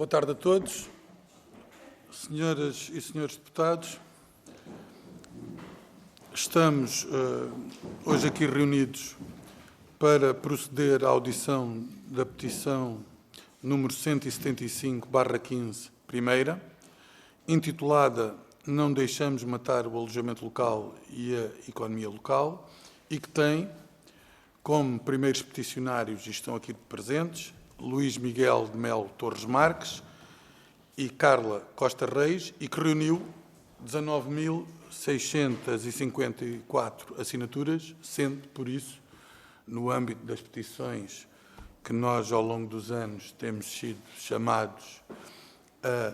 Boa tarde a todos, senhoras e senhores deputados. Estamos hoje aqui reunidos para proceder à audição da petição número 175/15, primeira, intitulada "Não deixamos matar o alojamento local e a economia local", e que tem como primeiros peticionários, e estão aqui presentes, Luís Miguel de Melo Torres Marques e Carla Costa Reis, e que reuniu 19.654 assinaturas, sendo, por isso, no âmbito das petições que nós, ao longo dos anos, temos sido chamados a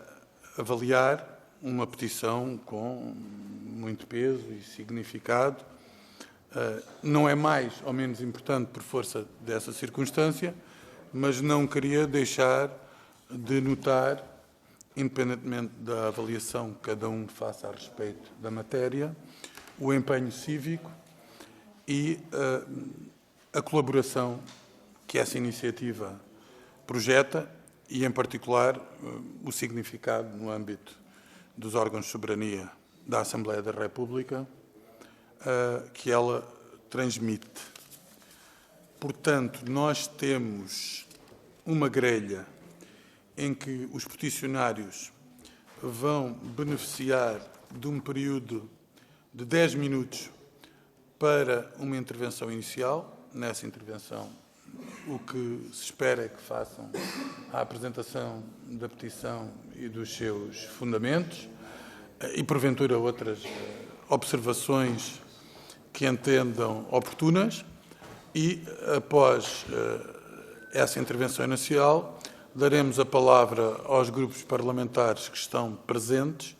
avaliar, uma petição com muito peso e significado. Não é mais ou menos importante por força dessa circunstância, mas não queria deixar de notar, independentemente da avaliação que cada um faça a respeito da matéria, o empenho cívico e a colaboração que essa iniciativa projeta e, em particular, o significado no âmbito dos órgãos de soberania da Assembleia da República que ela transmite. Portanto, nós temos uma grelha em que os peticionários vão beneficiar de um período de 10 minutos para uma intervenção inicial. Nessa intervenção, o que se espera é que façam a apresentação da petição e dos seus fundamentos e, porventura, outras observações que entendam oportunas. E, após essa intervenção inicial, daremos a palavra aos grupos parlamentares que estão presentes,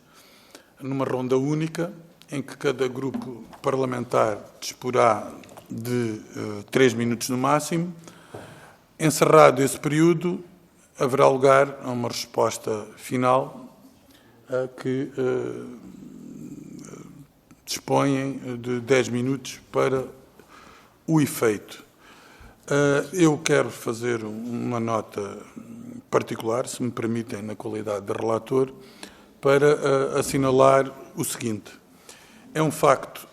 numa ronda única, em que cada grupo parlamentar disporá de 3 minutos no máximo. Encerrado esse período, haverá lugar a uma resposta final que dispõem de 10 minutos para o efeito. Eu quero fazer uma nota particular, se me permitem, na qualidade de relator, para assinalar o seguinte. É um facto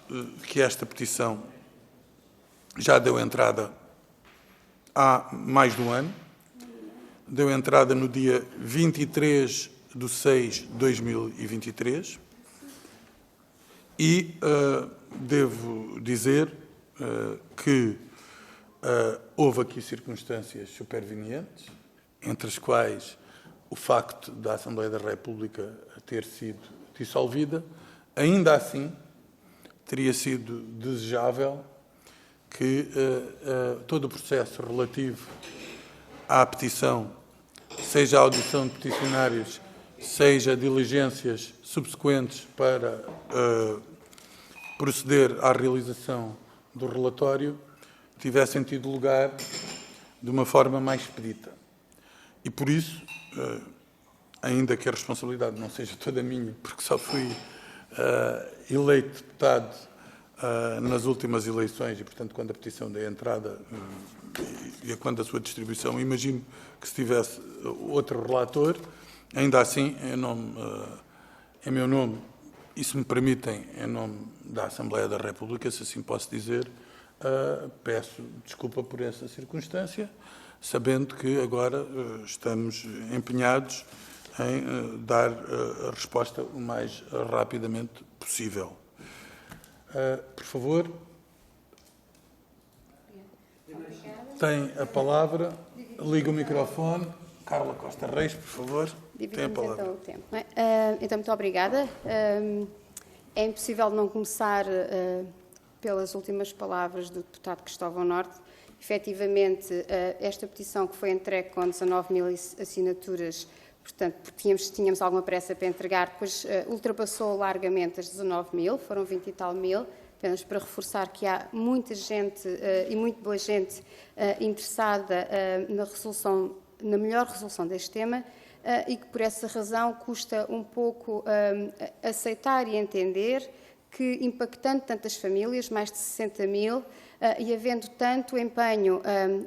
que esta petição já deu entrada há mais de um ano. Deu entrada no dia 23/6/2023 e devo dizer que houve aqui circunstâncias supervenientes, entre as quais o facto da Assembleia da República ter sido dissolvida. Ainda assim, teria sido desejável que todo o processo relativo à petição, seja a audição de peticionários, seja diligências subsequentes para proceder à realização do relatório, tivessem tido lugar de uma forma mais expedita. E, por isso, ainda que a responsabilidade não seja toda minha, porque só fui eleito deputado nas últimas eleições e, portanto, quando a petição deu entrada e quando a sua distribuição, imagino que se tivesse outro relator, ainda assim, em meu nome, e se me permitem, em nome da Assembleia da República, se assim posso dizer, peço desculpa por essa circunstância, sabendo que agora estamos empenhados em dar a resposta o mais rapidamente possível. Por favor, tem a palavra, liga o microfone. Carla Costa Reis, por favor, tem a palavra. Então, o tempo, não é? Então, muito obrigada. É impossível não começar pelas últimas palavras do deputado Cristóvão Norte. Efetivamente, esta petição que foi entregue com 19.000 assinaturas, portanto, porque tínhamos alguma pressa para entregar, depois ultrapassou largamente as 19.000, foram 20 e tal mil, apenas para reforçar que há muita gente e muito boa gente interessada na melhor resolução deste tema e que, por essa razão, custa um pouco aceitar e entender que, impactando tantas famílias, mais de 60 mil, e havendo tanto empenho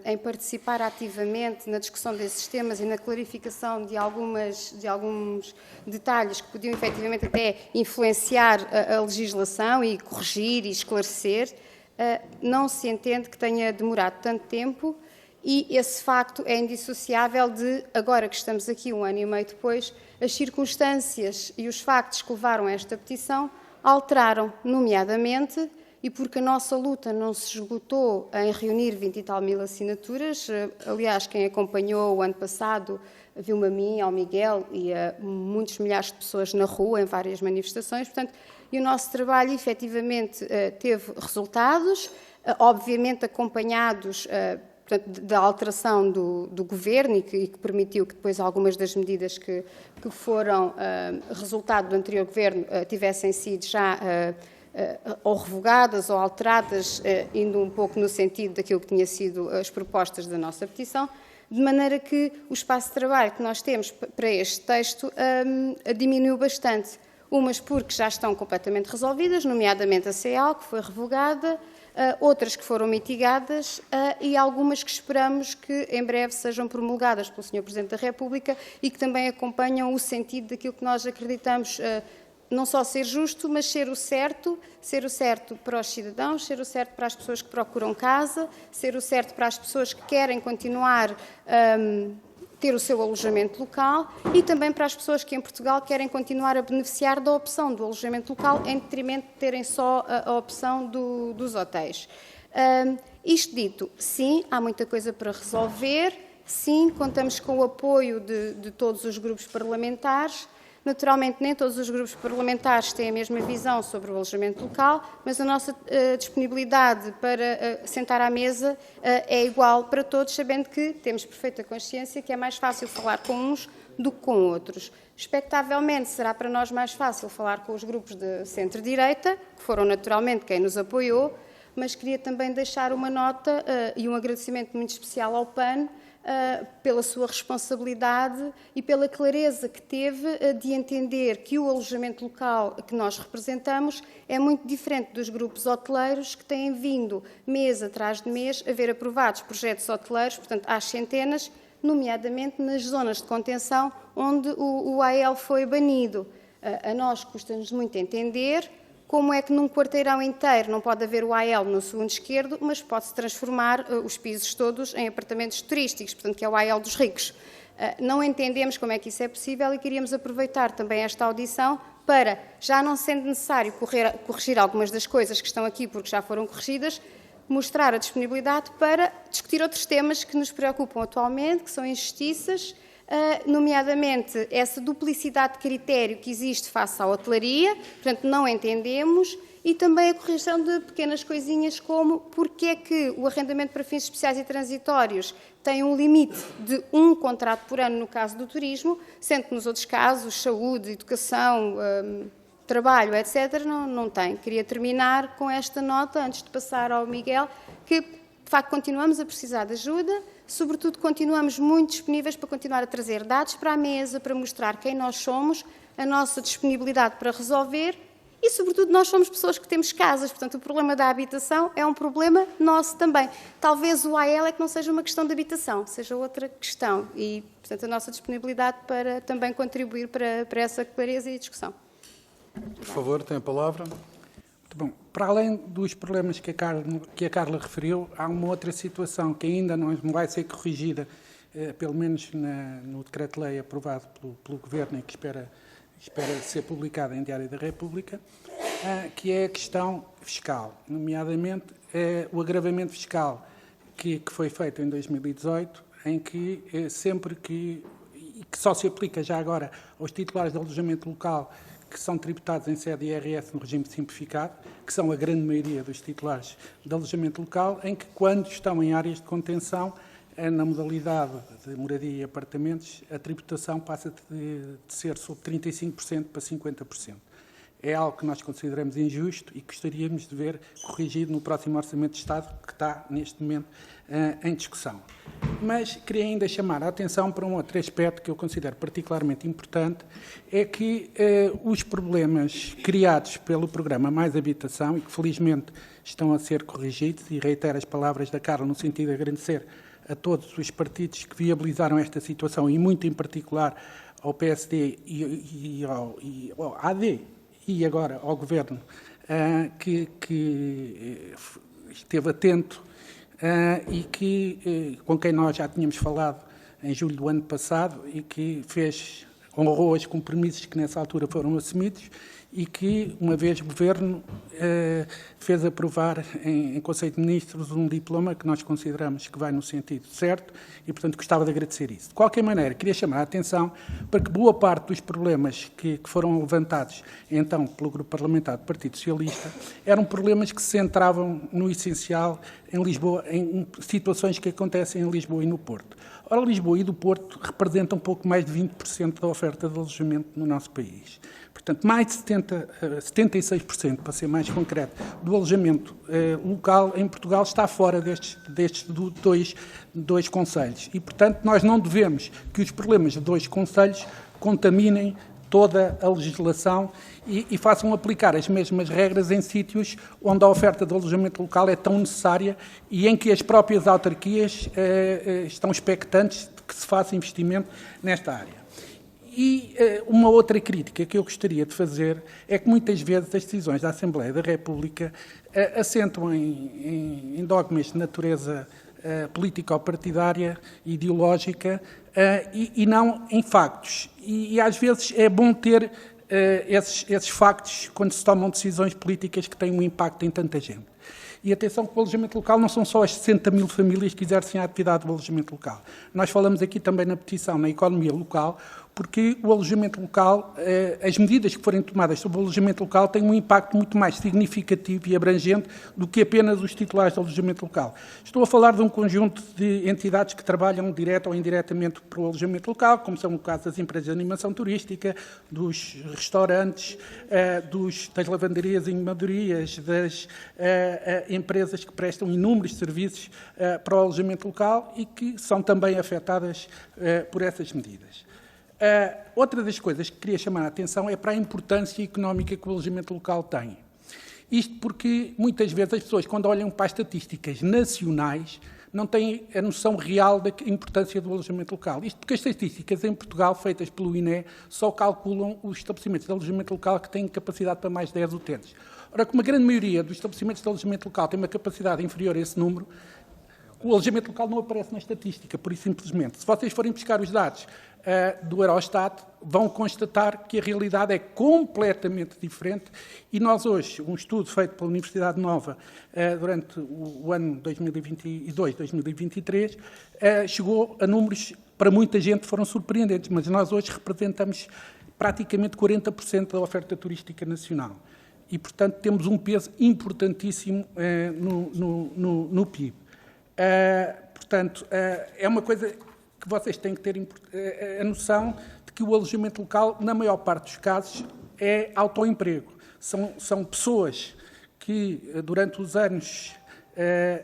em participar ativamente na discussão desses temas e na clarificação de alguns detalhes que podiam efetivamente até influenciar a legislação e corrigir e esclarecer, não se entende que tenha demorado tanto tempo, e esse facto é indissociável de, agora que estamos aqui 1 ano e meio depois, as circunstâncias e os factos que levaram a esta petição alteraram, nomeadamente, e porque a nossa luta não se esgotou em reunir 20 e tal mil assinaturas. Aliás, quem acompanhou o ano passado viu-me a mim, ao Miguel e a muitos milhares de pessoas na rua, em várias manifestações. Portanto, e o nosso trabalho, efetivamente, teve resultados, obviamente acompanhados portanto, da alteração do Governo e que permitiu que depois algumas das medidas que foram resultado do anterior Governo tivessem sido já ou revogadas ou alteradas, indo um pouco no sentido daquilo que tinha sido as propostas da nossa petição, de maneira que o espaço de trabalho que nós temos para este texto diminuiu bastante. Umas porque já estão completamente resolvidas, nomeadamente a CEAL, que foi revogada, outras que foram mitigadas e algumas que esperamos que em breve sejam promulgadas pelo Sr. Presidente da República e que também acompanham o sentido daquilo que nós acreditamos não só ser justo, mas ser o certo para os cidadãos, ser o certo para as pessoas que procuram casa, ser o certo para as pessoas que querem continuar ter o seu alojamento local e também para as pessoas que em Portugal querem continuar a beneficiar da opção do alojamento local em detrimento de terem só a opção dos hotéis. Isto dito, sim, há muita coisa para resolver, sim, contamos com o apoio de todos os grupos parlamentares. Naturalmente, nem todos os grupos parlamentares têm a mesma visão sobre o alojamento local, mas a nossa disponibilidade para sentar à mesa é igual para todos, sabendo que temos perfeita consciência que é mais fácil falar com uns do que com outros. Expectavelmente, será para nós mais fácil falar com os grupos de centro-direita, que foram naturalmente quem nos apoiou, mas queria também deixar uma nota e um agradecimento muito especial ao PAN, pela sua responsabilidade e pela clareza que teve de entender que o alojamento local que nós representamos é muito diferente dos grupos hoteleiros que têm vindo, mês atrás de mês, a ver aprovados projetos hoteleiros, portanto, às centenas, nomeadamente nas zonas de contenção onde o AL foi banido. A nós custa-nos muito entender como é que num quarteirão inteiro não pode haver o AL no segundo esquerdo, mas pode-se transformar os pisos todos em apartamentos turísticos, portanto, que é o AL dos ricos. Não entendemos como é que isso é possível e queríamos aproveitar também esta audição para, já não sendo necessário corrigir algumas das coisas que estão aqui porque já foram corrigidas, mostrar a disponibilidade para discutir outros temas que nos preocupam atualmente, que são injustiças, nomeadamente essa duplicidade de critério que existe face à hotelaria, portanto não entendemos, e também a correção de pequenas coisinhas como porque é que o arrendamento para fins especiais e transitórios tem um limite de 1 contrato por ano no caso do turismo, sendo que nos outros casos, saúde, educação, trabalho, etc., não tem. Queria terminar com esta nota, antes de passar ao Miguel, que de facto continuamos a precisar de ajuda, sobretudo continuamos muito disponíveis para continuar a trazer dados para a mesa, para mostrar quem nós somos, a nossa disponibilidade para resolver e, sobretudo, nós somos pessoas que temos casas, portanto, o problema da habitação é um problema nosso também. Talvez o AL é que não seja uma questão de habitação, seja outra questão e, portanto, a nossa disponibilidade para também contribuir para essa clareza e discussão. Por favor, tem a palavra. Muito bom. Para além dos problemas que a Carla referiu, há uma outra situação que ainda não vai ser corrigida, pelo menos no decreto-lei aprovado pelo Governo e que espera ser publicado em Diário da República, que é a questão fiscal, nomeadamente o agravamento fiscal que foi feito em 2018, em que sempre que só se aplica já agora aos titulares de alojamento local que são tributados em sede IRS no regime simplificado, que são a grande maioria dos titulares de alojamento local, em que quando estão em áreas de contenção, na modalidade de moradia e apartamentos, a tributação passa de ser sobre 35% para 50%. é algo que nós consideramos injusto e gostaríamos de ver corrigido no próximo Orçamento de Estado, que está, neste momento, em discussão. Mas queria ainda chamar a atenção para um outro aspecto que eu considero particularmente importante, é que os problemas criados pelo programa Mais Habitação, e que felizmente estão a ser corrigidos, e reitero as palavras da Carla no sentido de agradecer a todos os partidos que viabilizaram esta situação, e muito em particular ao PSD e ao AD, e agora ao Governo, que esteve atento e com quem nós já tínhamos falado em julho do ano passado e que honrou os compromissos que nessa altura foram assumidos e que, uma vez Governo, fez aprovar em Conselho de Ministros um diploma que nós consideramos que vai no sentido certo e, portanto, gostava de agradecer isso. De qualquer maneira, queria chamar a atenção para que boa parte dos problemas que foram levantados, então, pelo Grupo Parlamentar do Partido Socialista, eram problemas que se centravam no essencial em Lisboa, em situações que acontecem em Lisboa e no Porto. Ora, Lisboa e do Porto representam um pouco mais de 20% da oferta de alojamento no nosso país. Portanto, mais de 76%, para ser mais concreto, do alojamento local em Portugal está fora destes dois concelhos. E, portanto, nós não devemos que os problemas de dois concelhos contaminem toda a legislação e façam aplicar as mesmas regras em sítios onde a oferta de alojamento local é tão necessária e em que as próprias autarquias estão expectantes de que se faça investimento nesta área. E uma outra crítica que eu gostaria de fazer é que muitas vezes as decisões da Assembleia da República assentam em dogmas de natureza político-partidária, ideológica, e não em factos. E às vezes é bom ter esses factos quando se tomam decisões políticas que têm um impacto em tanta gente. E atenção que o alojamento local não são só as 60 mil famílias que exercem a atividade do alojamento local. Nós falamos aqui também na petição, na economia local, porque o alojamento local, as medidas que forem tomadas sobre o alojamento local têm um impacto muito mais significativo e abrangente do que apenas os titulares do alojamento local. Estou a falar de um conjunto de entidades que trabalham direto ou indiretamente para o alojamento local, como são o caso das empresas de animação turística, dos restaurantes, das lavanderias e engomarias, das empresas que prestam inúmeros serviços para o alojamento local e que são também afetadas por essas medidas. Outra das coisas que queria chamar a atenção é para a importância económica que o alojamento local tem. Isto porque, muitas vezes, as pessoas, quando olham para as estatísticas nacionais, não têm a noção real da importância do alojamento local. Isto porque as estatísticas em Portugal, feitas pelo INE, só calculam os estabelecimentos de alojamento local que têm capacidade para mais de 10 utentes. Ora, como a grande maioria dos estabelecimentos de alojamento local tem uma capacidade inferior a esse número, o alojamento local não aparece na estatística, por isso simplesmente. Se vocês forem buscar os dados do Eurostat, vão constatar que a realidade é completamente diferente e nós hoje, um estudo feito pela Universidade Nova durante o ano 2022-2023, chegou a números, para muita gente, foram surpreendentes, mas nós hoje representamos praticamente 40% da oferta turística nacional. E, portanto, temos um peso importantíssimo no PIB. Portanto, é uma coisa que vocês têm que ter a noção de que o alojamento local, na maior parte dos casos, é autoemprego. São pessoas que, durante os anos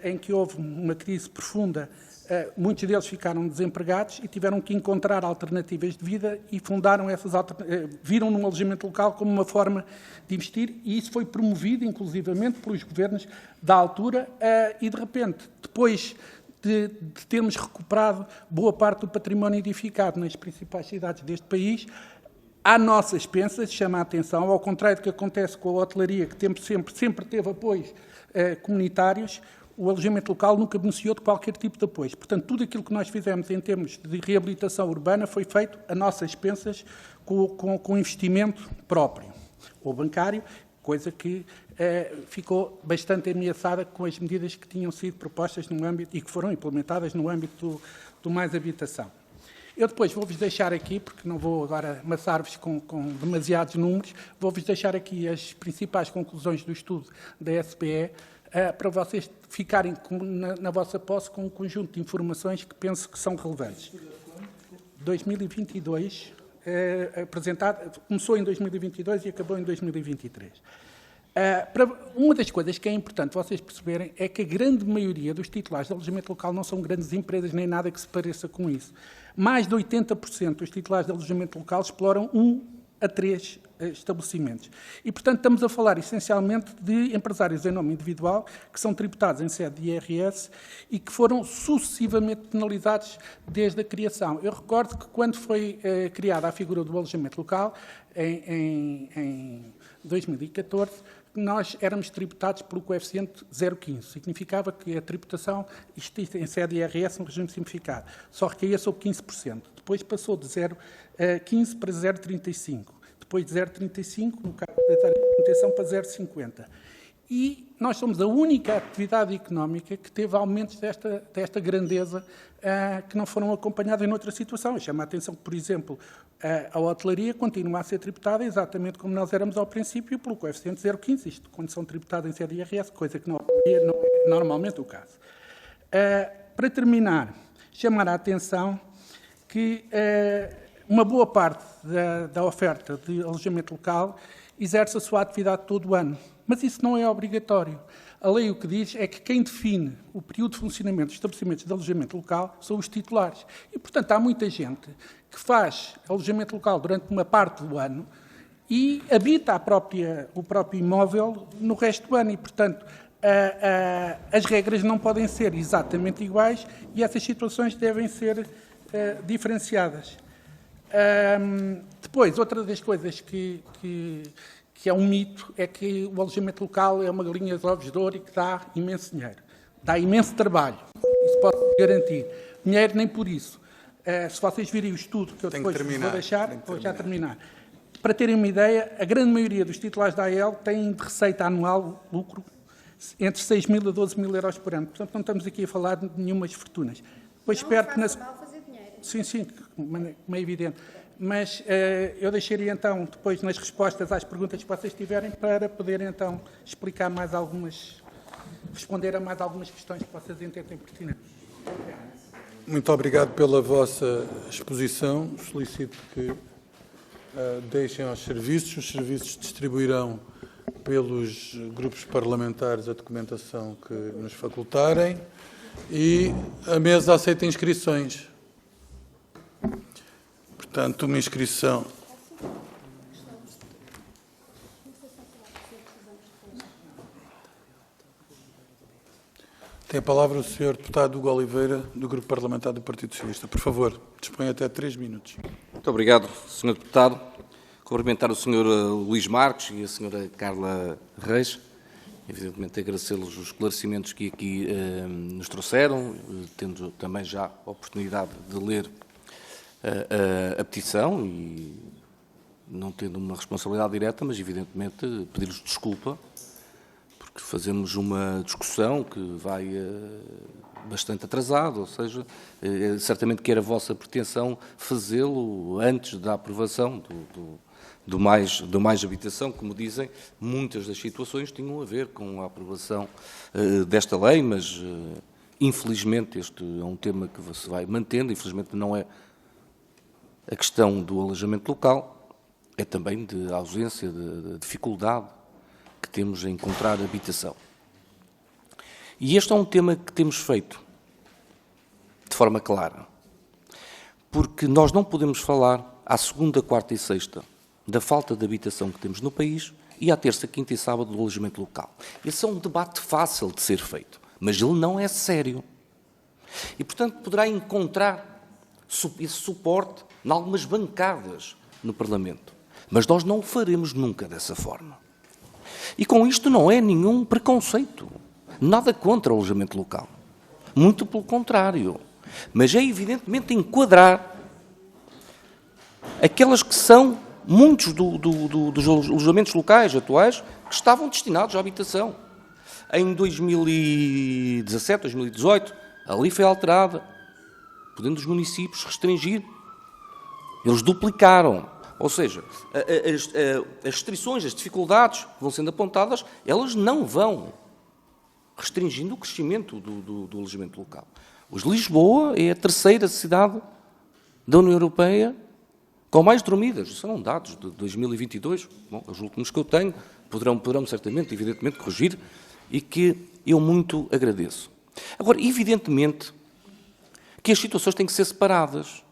em que houve uma crise profunda, muitos deles ficaram desempregados e tiveram que encontrar alternativas de vida e fundaram viram no alojamento local como uma forma de investir e isso foi promovido, inclusivamente, pelos governos da altura e, de repente, depois de termos recuperado boa parte do património edificado nas principais cidades deste país, à nossa expensa, chama a atenção, ao contrário do que acontece com a hotelaria, que sempre teve apoios comunitários, o alojamento local nunca beneficiou de qualquer tipo de apoio. Portanto, tudo aquilo que nós fizemos em termos de reabilitação urbana foi feito a nossas expensas com investimento próprio ou bancário, coisa que ficou bastante ameaçada com as medidas que tinham sido propostas no âmbito e que foram implementadas no âmbito do Mais Habitação. Eu depois vou-vos deixar aqui, porque não vou agora amassar-vos com demasiados números, vou-vos deixar aqui as principais conclusões do estudo da SPE, para vocês ficarem na vossa posse com um conjunto de informações que penso que são relevantes. 2022, apresentada, começou em 2022 e acabou em 2023. Uma das coisas que é importante vocês perceberem é que a grande maioria dos titulares de alojamento local não são grandes empresas nem nada que se pareça com isso. Mais de 80% dos titulares de alojamento local exploram 1 a 3 estabelecimentos. E, portanto, estamos a falar essencialmente de empresários em nome individual que são tributados em sede de IRS e que foram sucessivamente penalizados desde a criação. Eu recordo que quando foi criada a figura do alojamento local, em 2014, nós éramos tributados pelo coeficiente 0,15. Significava que a tributação, isto em sede de IRS, um regime simplificado, só recaía sobre 15%. Depois passou de 0,15 para 0,35. Depois de 0,35, no caso da manutenção, para 0,50. E nós somos a única atividade económica que teve aumentos desta grandeza que não foram acompanhados em outra situação. Chama a atenção que, por exemplo, a hotelaria continua a ser tributada exatamente como nós éramos ao princípio, pelo coeficiente 0,15, isto quando são tributados em sede de IRS, coisa que não é normalmente o caso. Para terminar, chamar a atenção que uma boa parte da oferta de alojamento local exerce a sua atividade todo o ano, mas isso não é obrigatório. A lei o que diz é que quem define o período de funcionamento dos estabelecimentos de alojamento local são os titulares. E, portanto, há muita gente que faz alojamento local durante uma parte do ano e habita o próprio imóvel no resto do ano. E, portanto, as regras não podem ser exatamente iguais e essas situações devem ser diferenciadas. Depois, outra das coisas que é um mito, é que o alojamento local é uma galinha de ovos de ouro e que dá imenso dinheiro. Dá imenso trabalho, isso posso garantir. Dinheiro nem por isso. Se vocês virem o estudo que eu depois vou deixar, vou já terminar. Para terem uma ideia, a grande maioria dos titulares da AEL têm de receita anual lucro entre 6 mil a 12 mil euros por ano. Portanto, não estamos aqui a falar de nenhumas fortunas. Depois espero que fazer dinheiro. Sim, como é evidente. Mas eu deixaria então, depois nas respostas às perguntas que vocês tiverem, para poder então explicar mais algumas, responder a mais algumas questões que vocês entendem pertinentes. Muito obrigado pela vossa exposição. Solicito que deixem aos serviços. Os serviços distribuirão pelos grupos parlamentares a documentação que nos facultarem e a mesa aceita inscrições. Portanto, uma inscrição. Tem a palavra o Sr. Deputado Hugo Oliveira, do Grupo Parlamentar do Partido Socialista. Por favor, dispõe até 3 minutos. Muito obrigado, Sr. Deputado. Cumprimentar o Sr. Luís Marques e a Sra. Carla Reis. Evidentemente, agradecê-los os esclarecimentos que aqui nos trouxeram, tendo também já a oportunidade de ler a petição e não tendo uma responsabilidade direta, mas evidentemente pedir-lhes desculpa, porque fazemos uma discussão que vai bastante atrasada, ou seja, certamente que era a vossa pretensão fazê-lo antes da aprovação do mais habitação. Como dizem, muitas das situações tinham a ver com a aprovação desta lei, mas infelizmente este é um tema que se vai mantendo, infelizmente não é a questão do alojamento local, é também de ausência, de dificuldade que temos em encontrar habitação. E este é um tema que temos feito de forma clara, porque nós não podemos falar à segunda, quarta e sexta da falta de habitação que temos no país e à terça, quinta e sábado do alojamento local. Esse é um debate fácil de ser feito, mas ele não é sério. E, portanto, poderá encontrar esse suporte em algumas bancadas no Parlamento. Mas nós não o faremos nunca dessa forma. E com isto não é nenhum preconceito. Nada contra o alojamento local. Muito pelo contrário. Mas é evidentemente enquadrar aquelas que são muitos dos alojamentos locais atuais que estavam destinados à habitação. Em 2017, 2018, a lei foi alterada, podendo os municípios restringir. Eles duplicaram. Ou seja, as restrições, as dificuldades que vão sendo apontadas, elas não vão restringindo o crescimento do alojamento local. Hoje Lisboa é a terceira cidade da União Europeia com mais dormidas. São dados de 2022, bom, os últimos que eu tenho, poderão certamente, evidentemente, corrigir, e que eu muito agradeço. Agora, evidentemente, que as situações têm que ser separadas.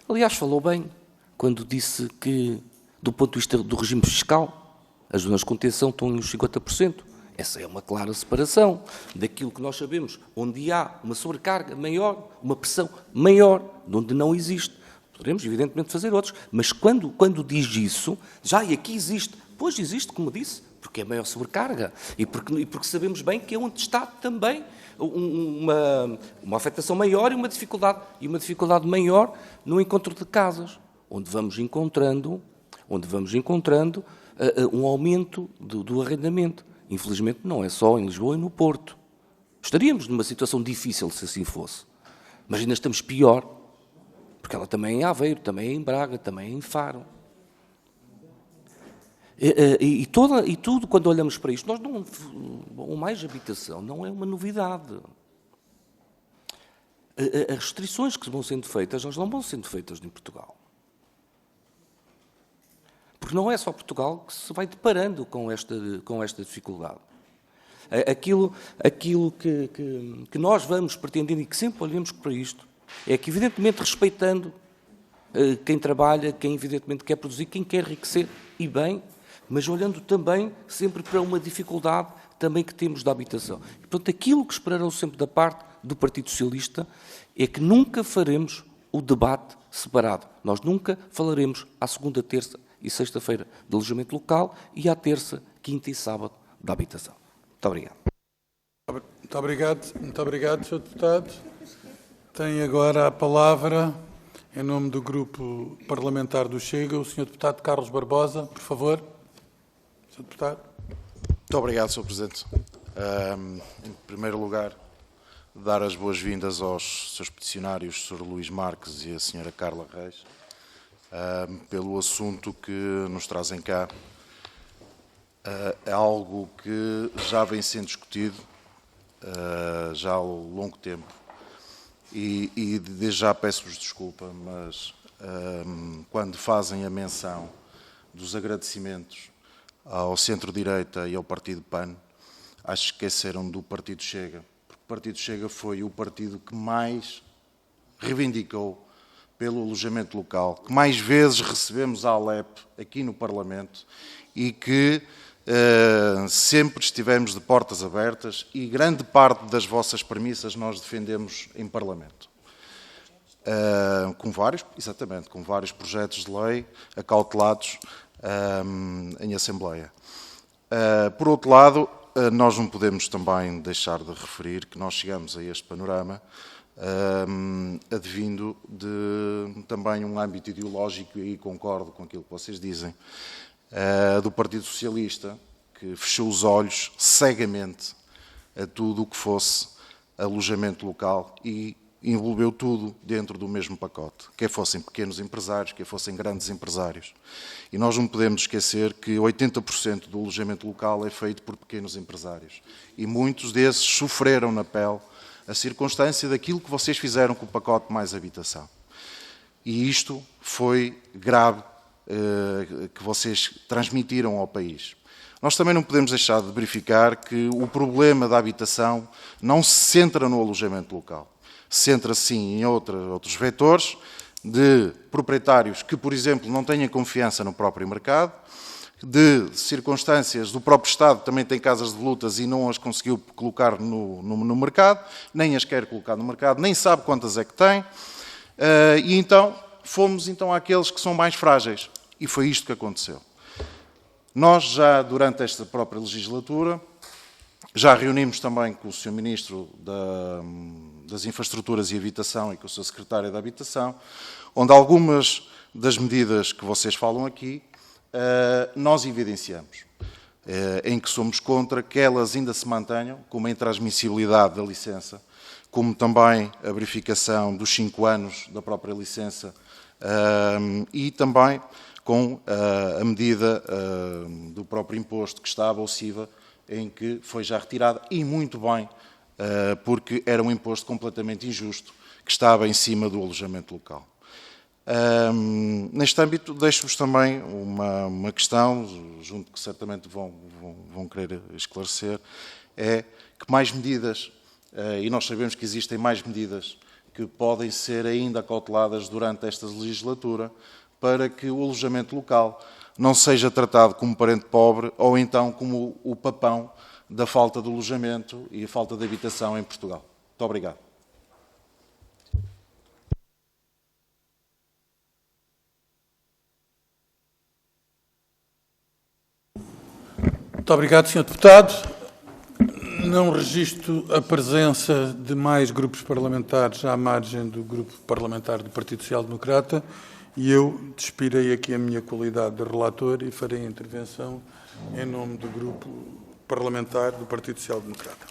Aliás, falou bem quando disse que, do ponto de vista do regime fiscal, as zonas de contenção estão nos 50%. Essa é uma clara separação daquilo que nós sabemos, onde há uma sobrecarga maior, uma pressão maior, de onde não existe. Poderemos, evidentemente, fazer outros, mas quando diz isso, já e aqui existe. Pois existe, como disse, porque é maior sobrecarga e porque sabemos bem que é onde está também uma afetação maior e uma dificuldade maior no encontro de casas, onde vamos encontrando um aumento do arrendamento. Infelizmente, não é só em Lisboa e no Porto. Estaríamos numa situação difícil se assim fosse. Mas ainda estamos pior, porque ela também é em Aveiro, também é em Braga, também é em Faro. E tudo, quando olhamos para isto, nós não... Bom, mais habitação não é uma novidade. As restrições que vão sendo feitas, elas não vão sendo feitas em Portugal. Porque não é só Portugal que se vai deparando com esta dificuldade. Aquilo que nós vamos pretendendo e que sempre olhamos para isto é que, evidentemente, respeitando quem trabalha, quem, evidentemente, quer produzir, quem quer enriquecer, e bem, mas olhando também sempre para uma dificuldade também que temos da habitação. E, portanto, aquilo que esperarão sempre da parte do Partido Socialista é que nunca faremos o debate separado. Nós nunca falaremos à segunda, terça e sexta-feira de alojamento local e à terça, quinta e sábado da habitação. Muito obrigado. Muito obrigado, Sr. Deputado. Tem agora a palavra, em nome do Grupo Parlamentar do Chega, o Sr. Deputado Carlos Barbosa, por favor. Sr. Deputado. Muito obrigado, Sr. Presidente. Em primeiro lugar, dar as boas-vindas aos seus peticionários, Sr. Luís Marques e a Sra. Carla Reis, pelo assunto que nos trazem cá. É algo que já vem sendo discutido já há longo tempo e desde já peço-vos desculpa, mas quando fazem a menção dos agradecimentos ao Centro-Direita e ao Partido PAN, acho que esqueceram do Partido Chega, porque o Partido Chega foi o partido que mais reivindicou pelo alojamento local, que mais vezes recebemos a Alep aqui no Parlamento e que sempre estivemos de portas abertas e grande parte das vossas premissas nós defendemos em Parlamento. Com vários projetos de lei acautelados em Assembleia. Por outro lado, nós não podemos também deixar de referir que nós chegamos a este panorama advindo de também um âmbito ideológico, e concordo com aquilo que vocês dizem, do Partido Socialista, que fechou os olhos cegamente a tudo o que fosse alojamento local e envolveu tudo dentro do mesmo pacote, quer fossem pequenos empresários, quer fossem grandes empresários. E nós não podemos esquecer que 80% do alojamento local é feito por pequenos empresários. E muitos desses sofreram na pele a circunstância daquilo que vocês fizeram com o pacote mais habitação. E isto foi grave, que vocês transmitiram ao país. Nós também não podemos deixar de verificar que o problema da habitação não se centra no alojamento local. Centra-se sim em outros vetores de proprietários que, por exemplo, não tenham confiança no próprio mercado, de circunstâncias do próprio Estado, também tem casas de volutas e não as conseguiu colocar no mercado, nem as quer colocar no mercado, nem sabe quantas é que tem, e então fomos àqueles que são mais frágeis. E foi isto que aconteceu. Nós já, durante esta própria legislatura, já reunimos também com o Sr. Ministro das Infraestruturas e Habitação e com o Sr. Secretário da Habitação, onde algumas das medidas que vocês falam aqui, nós evidenciamos, em que somos contra que elas ainda se mantenham, como a intransmissibilidade da licença, como também a verificação dos 5 anos da própria licença e também com a medida do próprio imposto que estava, o SIVA, em que foi já retirada, e muito bem, porque era um imposto completamente injusto, que estava em cima do alojamento local. Neste âmbito, deixo-vos também uma questão, junto que certamente vão querer esclarecer, é que mais medidas, e nós sabemos que existem mais medidas que podem ser ainda acauteladas durante esta legislatura, para que o alojamento local não seja tratado como parente pobre ou então como o papão da falta de alojamento e a falta de habitação em Portugal. Muito obrigado. Muito obrigado, Sr. Deputado. Não registro a presença de mais grupos parlamentares à margem do grupo parlamentar do Partido Social Democrata e eu despirei aqui a minha qualidade de relator e farei a intervenção em nome do grupo parlamentar do Partido Social Democrata.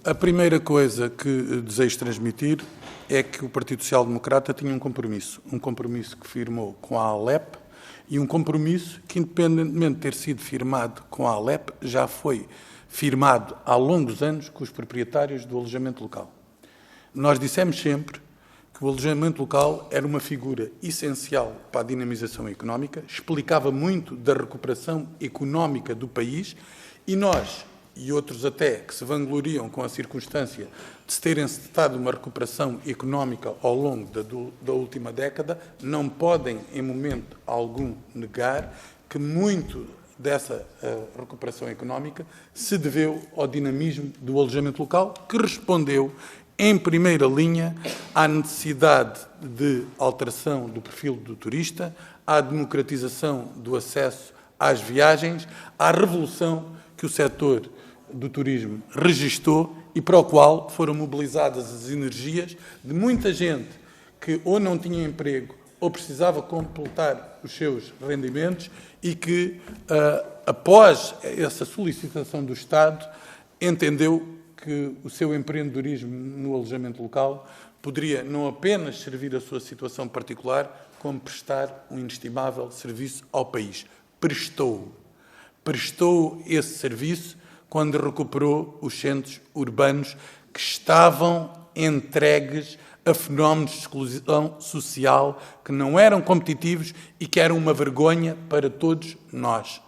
A primeira coisa que desejo transmitir é que o Partido Social Democrata tinha um compromisso que firmou com a ALEP e um compromisso que, independentemente de ter sido firmado com a ALEP, já foi firmado há longos anos com os proprietários do alojamento local. Nós dissemos sempre que o alojamento local era uma figura essencial para a dinamização económica, explicava muito da recuperação económica do país e nós, e outros até, que se vangloriam com a circunstância de se terem citado uma recuperação económica ao longo da última década, não podem, em momento algum, negar que muito dessa recuperação económica se deveu ao dinamismo do alojamento local, que respondeu, em primeira linha, à necessidade de alteração do perfil do turista, à democratização do acesso às viagens, à revolução que o setor do turismo registou e para o qual foram mobilizadas as energias de muita gente que ou não tinha emprego ou precisava completar os seus rendimentos e que, após essa solicitação do Estado, entendeu que o seu empreendedorismo no alojamento local poderia não apenas servir a sua situação particular, como prestar um inestimável serviço ao país. Prestou esse serviço quando recuperou os centros urbanos que estavam entregues a fenómenos de exclusão social que não eram competitivos e que eram uma vergonha para todos nós.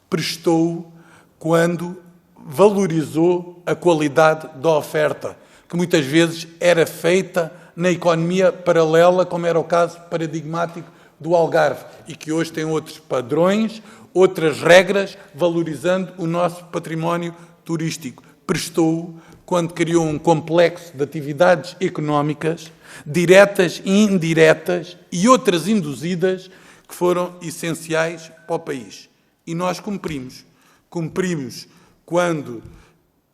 Prestou quando valorizou a qualidade da oferta, que muitas vezes era feita na economia paralela, como era o caso paradigmático do Algarve, e que hoje tem outros padrões, outras regras, valorizando o nosso património turístico. Prestou quando criou um complexo de atividades económicas, diretas e indiretas, e outras induzidas, que foram essenciais para o país. E nós cumprimos. Cumprimos quando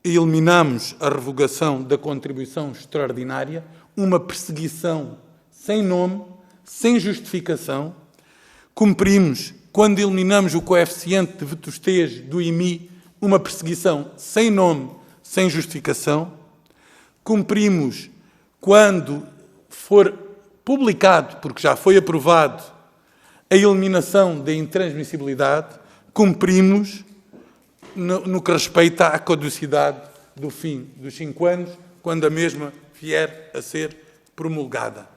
eliminamos a revogação da contribuição extraordinária, uma perseguição sem nome, sem justificação. Cumprimos quando eliminamos o coeficiente de vetustez do IMI, uma perseguição sem nome, sem justificação. Cumprimos quando for publicado, porque já foi aprovado, a eliminação da intransmissibilidade. Cumprimos no que respeita à caducidade do fim dos 5 anos, quando a mesma vier a ser promulgada.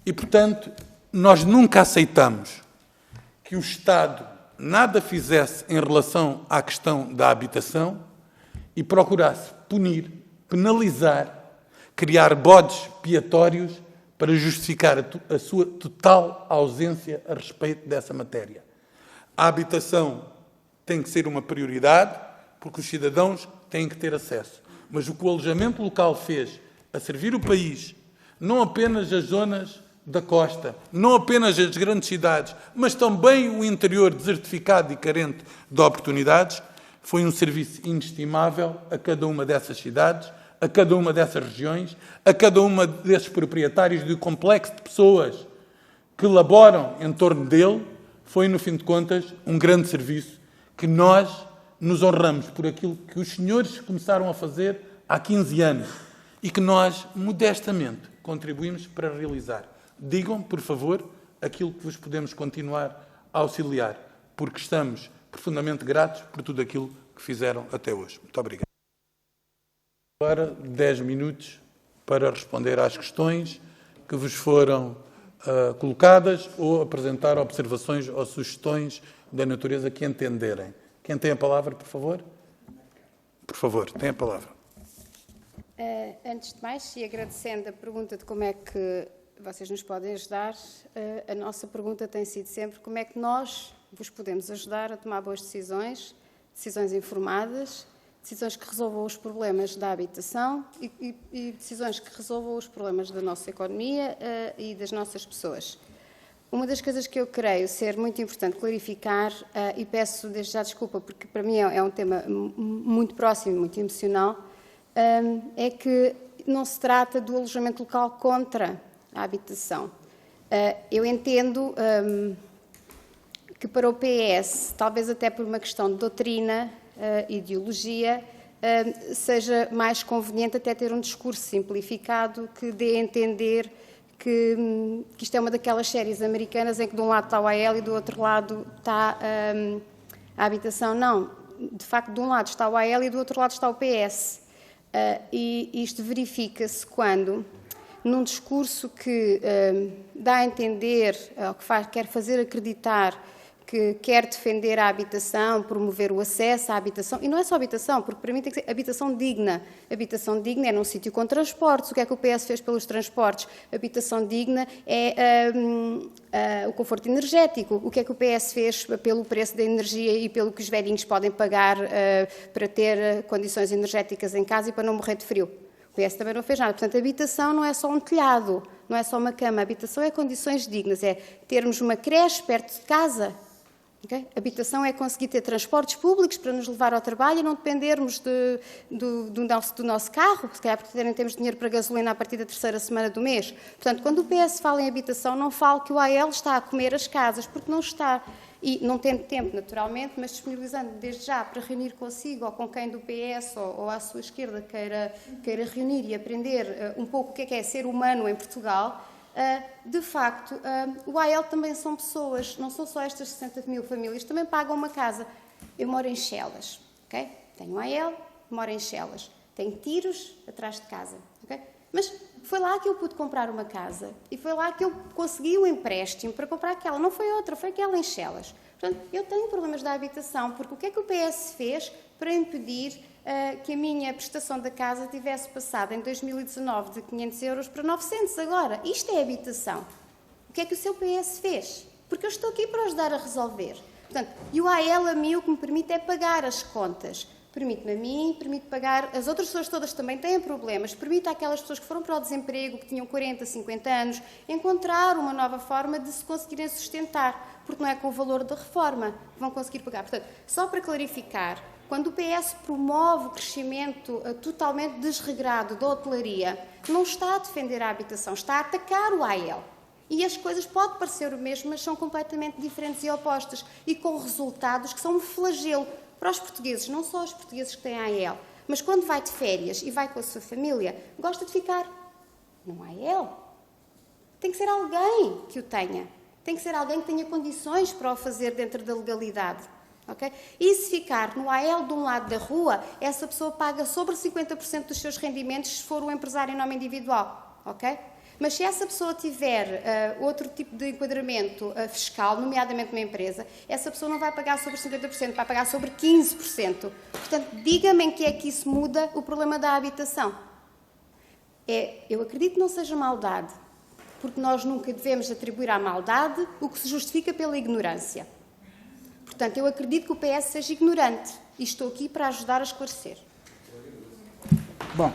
E, portanto, nós nunca aceitamos que o Estado nada fizesse em relação à questão da habitação e procurasse punir, penalizar, criar bodes expiatórios para justificar a sua total ausência a respeito dessa matéria. A habitação tem que ser uma prioridade, porque os cidadãos têm que ter acesso. Mas o que o alojamento local fez a servir o país, não apenas as zonas da costa, não apenas as grandes cidades, mas também o interior desertificado e carente de oportunidades, foi um serviço inestimável a cada uma dessas cidades, a cada uma dessas regiões, a cada uma desses proprietários do complexo de pessoas que laboram em torno dele. Foi, no fim de contas, um grande serviço que nós nos honramos por aquilo que os senhores começaram a fazer há 15 anos e que nós, modestamente, contribuímos para realizar. Digam, por favor, aquilo que vos podemos continuar a auxiliar, porque estamos profundamente gratos por tudo aquilo que fizeram até hoje. Muito obrigado. Agora, 10 minutos para responder às questões que vos foram colocadas ou apresentar observações ou sugestões da natureza que entenderem. Quem tem a palavra, por favor? Por favor, tem a palavra. Antes de mais, e agradecendo a pergunta de como é que vocês nos podem ajudar, a nossa pergunta tem sido sempre como é que nós vos podemos ajudar a tomar boas decisões, decisões informadas, decisões que resolvam os problemas da habitação e decisões que resolvam os problemas da nossa economia e das nossas pessoas. Uma das coisas que eu creio ser muito importante clarificar, e peço desde já desculpa, porque para mim é um tema muito próximo, muito emocional, é que não se trata do alojamento local contra a habitação. Eu entendo que para o PS, talvez até por uma questão de doutrina, ideologia, seja mais conveniente até ter um discurso simplificado que dê a entender que isto é uma daquelas séries americanas em que de um lado está o AL e do outro lado está a habitação. Não, de facto de um lado está o AL e do outro lado está o PS. E isto verifica-se quando, num discurso que dá a entender, ou que quer fazer acreditar que quer defender a habitação, promover o acesso à habitação, e não é só habitação, porque para mim tem que ser habitação digna. Habitação digna é num sítio com transportes. O que é que o PS fez pelos transportes? Habitação digna é o conforto energético. O que é que o PS fez pelo preço da energia e pelo que os velhinhos podem pagar para ter condições energéticas em casa e para não morrer de frio? O PS também não fez nada. Portanto, a habitação não é só um telhado, não é só uma cama. A habitação é condições dignas, é termos uma creche perto de casa. Okay? Habitação é conseguir ter transportes públicos para nos levar ao trabalho e não dependermos do nosso carro, se calhar porque não temos dinheiro para gasolina a partir da terceira semana do mês. Portanto, quando o PS fala em habitação, não falo que o AL está a comer as casas, porque não está. E não tendo tempo, naturalmente, mas disponibilizando desde já para reunir consigo ou com quem do PS ou à sua esquerda queira reunir e aprender um pouco o que é ser humano em Portugal. De facto, o AL também são pessoas, não são só estas 60 mil famílias, também pagam uma casa. Eu moro em Chelas, ok? Tenho um AL, moro em Chelas. Tenho tiros atrás de casa, ok? Mas foi lá que eu pude comprar uma casa e foi lá que eu consegui um empréstimo para comprar aquela. Não foi outra, foi aquela em Chelas. Portanto, eu tenho problemas da habitação, porque o que é que o PS fez para impedir que a minha prestação da casa tivesse passado em 2019 de 500 euros para 900 agora? Isto é habitação. O que é que o seu PS fez? Porque eu estou aqui para ajudar a resolver. Portanto, e o AL a mim o que me permite é pagar as contas. Permite-me a mim, permite pagar... As outras pessoas todas também têm problemas. Permite àquelas pessoas que foram para o desemprego, que tinham 40, 50 anos, encontrar uma nova forma de se conseguirem sustentar. Porque não é com o valor da reforma que vão conseguir pagar. Portanto, só para clarificar, quando o PS promove o crescimento totalmente desregrado da hotelaria, não está a defender a habitação, está a atacar o AL. E as coisas podem parecer o mesmo, mas são completamente diferentes e opostas. E com resultados que são um flagelo para os portugueses, não só os portugueses que têm AL, mas quando vai de férias e vai com a sua família, gosta de ficar no AL. Tem que ser alguém que o tenha. Tem que ser alguém que tenha condições para o fazer dentro da legalidade. Okay? E se ficar no AL de um lado da rua, essa pessoa paga sobre 50% dos seus rendimentos se for um empresário em nome individual. Okay? Mas se essa pessoa tiver outro tipo de enquadramento fiscal, nomeadamente uma empresa, essa pessoa não vai pagar sobre 50%, vai pagar sobre 15%. Portanto, diga-me em que é que isso muda o problema da habitação. Eu acredito que não seja maldade, porque nós nunca devemos atribuir à maldade o que se justifica pela ignorância. Portanto, eu acredito que o PS seja ignorante e estou aqui para ajudar a esclarecer. Bom,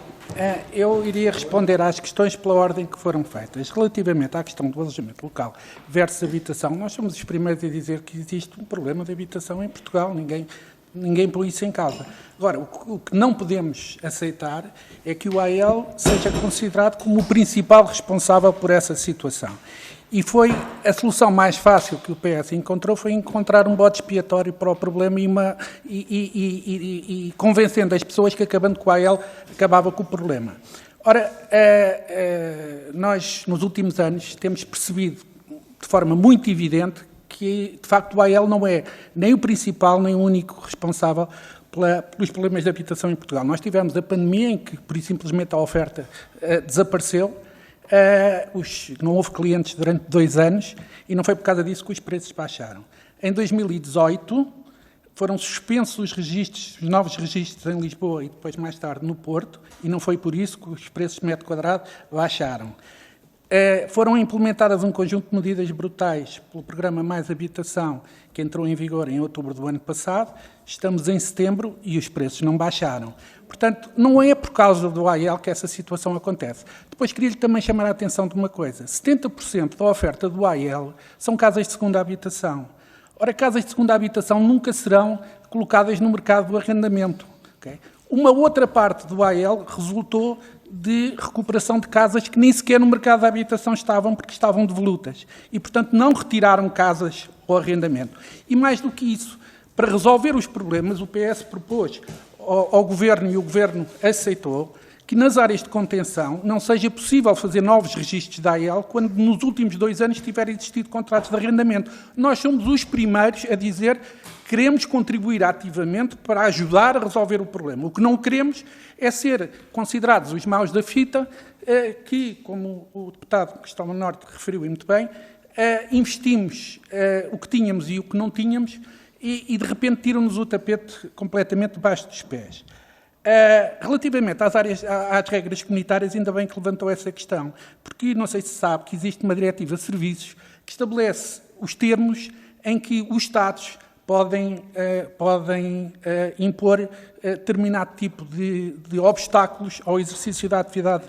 eu iria responder às questões pela ordem que foram feitas. Relativamente à questão do alojamento local versus habitação, nós somos os primeiros a dizer que existe um problema de habitação em Portugal, ninguém põe isso em causa. Agora, o que não podemos aceitar é que o AL seja considerado como o principal responsável por essa situação. E foi a solução mais fácil que o PS encontrou, foi encontrar um bode expiatório para o problema e convencendo as pessoas que, acabando com a AL, acabava com o problema. Ora, nós, nos últimos anos, temos percebido de forma muito evidente que, de facto, o AL não é nem o principal, nem o único responsável pelos problemas de habitação em Portugal. Nós tivemos a pandemia em que, por simplesmente, a oferta desapareceu. Não houve clientes durante 2 anos e não foi por causa disso que os preços baixaram. Em 2018, foram suspensos os novos registros em Lisboa e depois, mais tarde, no Porto, e não foi por isso que os preços de metro quadrado baixaram. Foram implementadas um conjunto de medidas brutais pelo programa Mais Habitação, que entrou em vigor em outubro do ano passado. Estamos em setembro e os preços não baixaram. Portanto, não é por causa do AEL que essa situação acontece. Depois, queria-lhe também chamar a atenção de uma coisa. 70% da oferta do AEL são casas de segunda habitação. Ora, casas de segunda habitação nunca serão colocadas no mercado do arrendamento. Okay? Uma outra parte do AEL resultou de recuperação de casas que nem sequer no mercado da habitação estavam, porque estavam devolutas. E, portanto, não retiraram casas ao arrendamento. E mais do que isso, para resolver os problemas, o PS propôs ao Governo, e o Governo aceitou, que nas áreas de contenção não seja possível fazer novos registros da AEL quando nos últimos 2 anos tiverem existido contratos de arrendamento. Nós somos os primeiros a dizer que queremos contribuir ativamente para ajudar a resolver o problema. O que não queremos é ser considerados os maus da fita, que, como o deputado Cristóvão Norte referiu muito bem, investimos o que tínhamos e o que não tínhamos e de repente tiram-nos o tapete completamente debaixo dos pés. Relativamente às regras comunitárias, ainda bem que levantou essa questão, porque não sei se sabe que existe uma diretiva de serviços que estabelece os termos em que os Estados podem impor determinado tipo de obstáculos ao exercício da atividade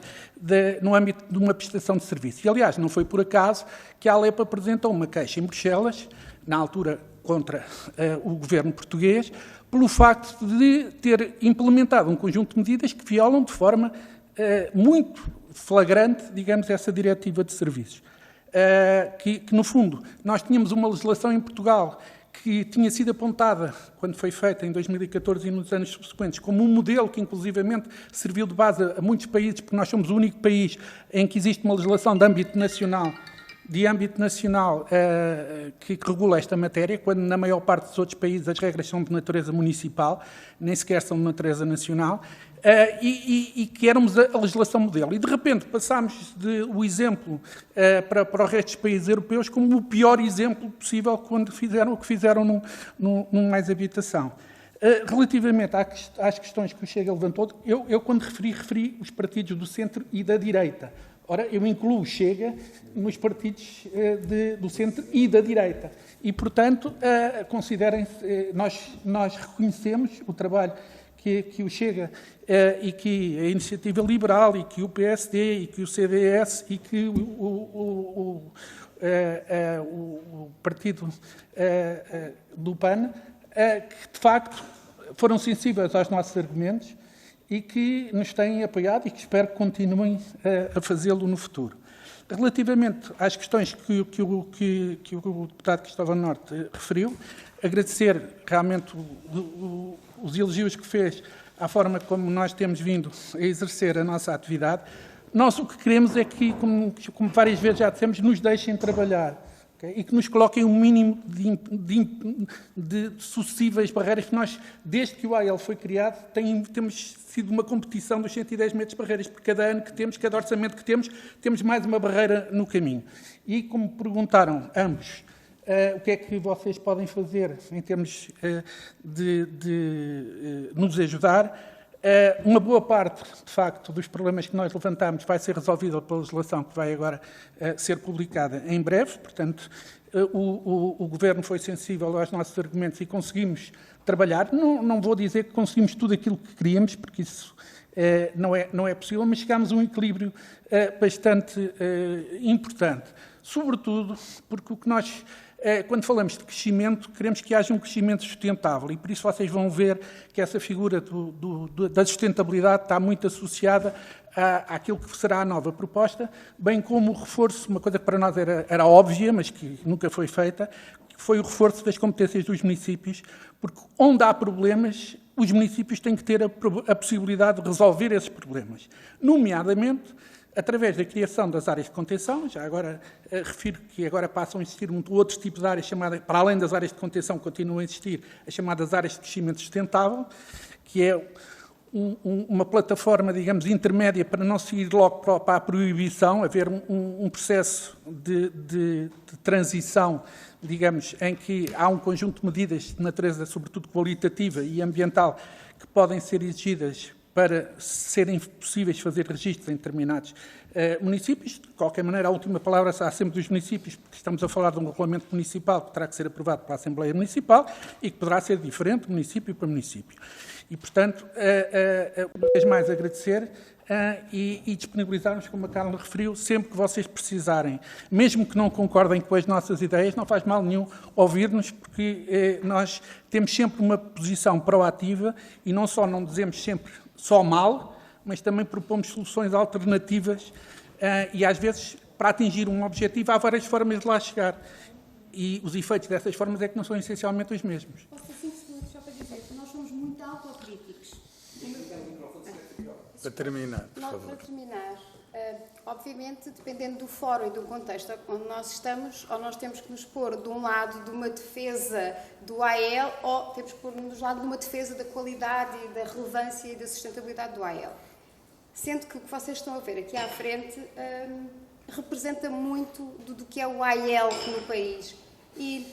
no âmbito de uma prestação de serviço. E, aliás, não foi por acaso que a ALEP apresentou uma queixa em Bruxelas, na altura contra o governo português, pelo facto de ter implementado um conjunto de medidas que violam de forma muito flagrante, digamos, essa diretiva de serviços. Que, no fundo, nós tínhamos uma legislação em Portugal que tinha sido apontada, quando foi feita em 2014 e nos anos subsequentes, como um modelo que, inclusivamente, serviu de base a muitos países, porque nós somos o único país em que existe uma legislação de âmbito nacional que regula esta matéria, quando na maior parte dos outros países as regras são de natureza municipal, nem sequer são de natureza nacional, e que éramos a legislação modelo. E, de repente, passámos o exemplo para o resto dos países europeus como o pior exemplo possível quando fizeram o que fizeram no Mais Habitação. Relativamente às questões que o Chega levantou, eu quando referi os partidos do centro e da direita. Ora, eu incluo o Chega nos partidos do centro e da direita. E, portanto, considerem-se, nós reconhecemos o trabalho que o Chega e que a Iniciativa Liberal e que o PSD e que o CDS e que o partido do PAN, que, de facto, foram sensíveis aos nossos argumentos e que nos têm apoiado e que espero que continuem a fazê-lo no futuro. Relativamente às questões que o deputado Cristóvão Norte referiu, agradecer realmente os elogios que fez à forma como nós temos vindo a exercer a nossa atividade. Nós o que queremos é que, como várias vezes já dissemos, nos deixem trabalhar. E que nos coloquem um mínimo de sucessivas barreiras, que nós, desde que o AEL foi criado, temos sido uma competição dos 110 metros de barreiras, porque cada ano que temos, cada orçamento que temos mais uma barreira no caminho. E como perguntaram ambos, o que é que vocês podem fazer em termos de nos ajudar? Uma boa parte, de facto, dos problemas que nós levantamos vai ser resolvida pela legislação que vai agora ser publicada em breve. Portanto, o Governo foi sensível aos nossos argumentos e conseguimos trabalhar. Não vou dizer que conseguimos tudo aquilo que queríamos, porque isso não é possível, mas chegámos a um equilíbrio bastante importante. Sobretudo porque o que nós... Quando falamos de crescimento, queremos que haja um crescimento sustentável e por isso vocês vão ver que essa figura da sustentabilidade está muito associada àquilo que será a nova proposta, bem como o reforço, uma coisa que para nós era óbvia, mas que nunca foi feita, que foi o reforço das competências dos municípios, porque onde há problemas, os municípios têm que ter a possibilidade de resolver esses problemas, nomeadamente através da criação das áreas de contenção. Já agora refiro que agora passam a existir outros tipos de áreas chamadas, para além das áreas de contenção, continuam a existir as chamadas áreas de crescimento sustentável, que é uma plataforma, digamos, intermédia para não se ir logo para a proibição, haver um processo de transição, digamos, em que há um conjunto de medidas de natureza, sobretudo qualitativa e ambiental, que podem ser exigidas para serem possíveis fazer registros em determinados municípios. De qualquer maneira, a última palavra será sempre dos municípios, porque estamos a falar de um regulamento municipal que terá que ser aprovado pela Assembleia Municipal e que poderá ser diferente de município para município. E, portanto, uma vez mais agradecer e disponibilizarmos, como a Carla referiu, sempre que vocês precisarem. Mesmo que não concordem com as nossas ideias, não faz mal nenhum ouvir-nos, porque nós temos sempre uma posição proativa e não só não dizemos sempre só mal, mas também propomos soluções alternativas e, às vezes, para atingir um objetivo, há várias formas de lá chegar. E os efeitos dessas formas é que não são essencialmente os mesmos. Posso, 5 segundos, só para dizer que nós somos muito autocríticos. Para terminar, por favor. Para terminar, obviamente, dependendo do fórum e do contexto onde nós estamos, ou nós temos que nos pôr de um lado de uma defesa do AEL, ou temos que pôr-nos do lado de uma defesa da qualidade e da relevância e da sustentabilidade do AEL. Sendo que o que vocês estão a ver aqui à frente representa muito do que é o AEL no país. E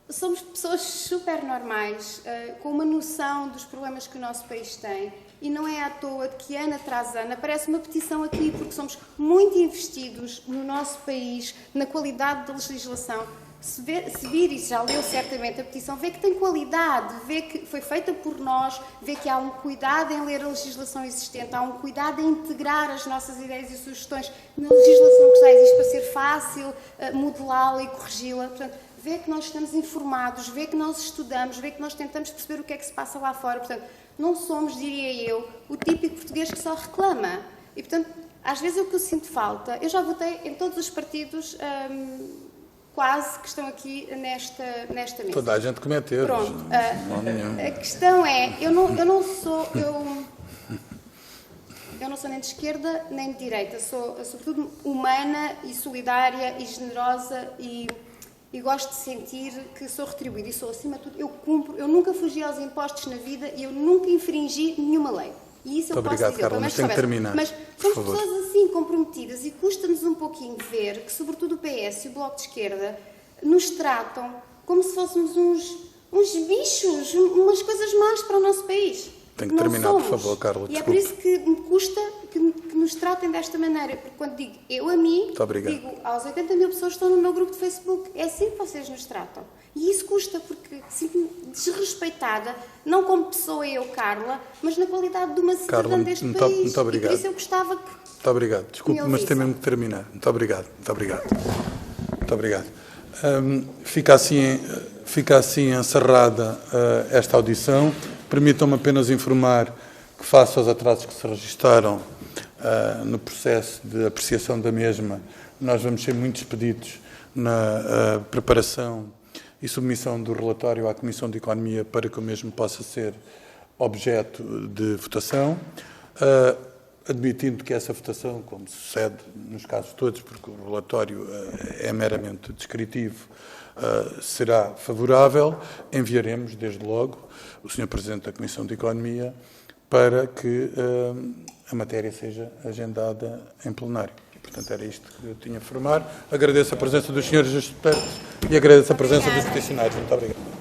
somos pessoas super normais, com uma noção dos problemas que o nosso país tem. E não é à toa que, ano tras ano, aparece uma petição aqui, porque somos muito investidos no nosso país, na qualidade da legislação. Se vir, e já leu certamente a petição, vê que tem qualidade, vê que foi feita por nós, vê que há um cuidado em ler a legislação existente, há um cuidado em integrar as nossas ideias e sugestões na legislação que já existe para ser fácil modelá-la e corrigi-la. Portanto, vê que nós estamos informados, vê que nós estudamos, vê que nós tentamos perceber o que é que se passa lá fora. Portanto, não somos, diria eu, o típico português que só reclama. E, portanto, às vezes o que eu sinto falta... Eu já votei em todos os partidos quase que estão aqui nesta mesa. Toda a gente comete erros. Pronto. A questão é, eu não sou nem de esquerda nem de direita. Sou, sobretudo, humana e solidária e generosa e gosto de sentir que sou retribuída. E sou, acima de tudo, eu cumpro. Eu nunca fugi aos impostos na vida e eu nunca infringi nenhuma lei. E isso eu posso dizer. Carla, mas tem que terminar. Mas somos pessoas assim comprometidas e custa-nos um pouquinho ver que, sobretudo o PS e o Bloco de Esquerda, nos tratam como se fôssemos uns bichos, umas coisas más para o nosso país. Tem que terminar, por favor, Carla. E é por isso que me custa que nos tratem desta maneira. Porque quando digo eu a mim, digo aos 80 mil pessoas que estão no meu grupo de Facebook. É assim que vocês nos tratam. E isso custa, porque sinto-me desrespeitada, não como pessoa eu, Carla, mas na qualidade de uma cidadã deste país. Muito obrigado. E por isso eu gostava que... Muito obrigado. Desculpe, mas tem mesmo que terminar. Muito obrigado. Muito obrigado. Muito obrigado. Fica assim encerrada esta audição. Permitam-me apenas informar que, face aos atrasos que se registaram no processo de apreciação da mesma, nós vamos ser muito expeditos na preparação e submissão do relatório à Comissão de Economia para que o mesmo possa ser objeto de votação, admitindo que essa votação, como sucede nos casos todos, porque o relatório é meramente descritivo, será favorável, enviaremos, desde logo, o Sr. Presidente da Comissão de Economia para que a matéria seja agendada em plenário. Portanto, era isto que eu tinha a informar. Agradeço a presença dos senhores estudantes e agradeço a presença dos peticionários. Muito obrigado.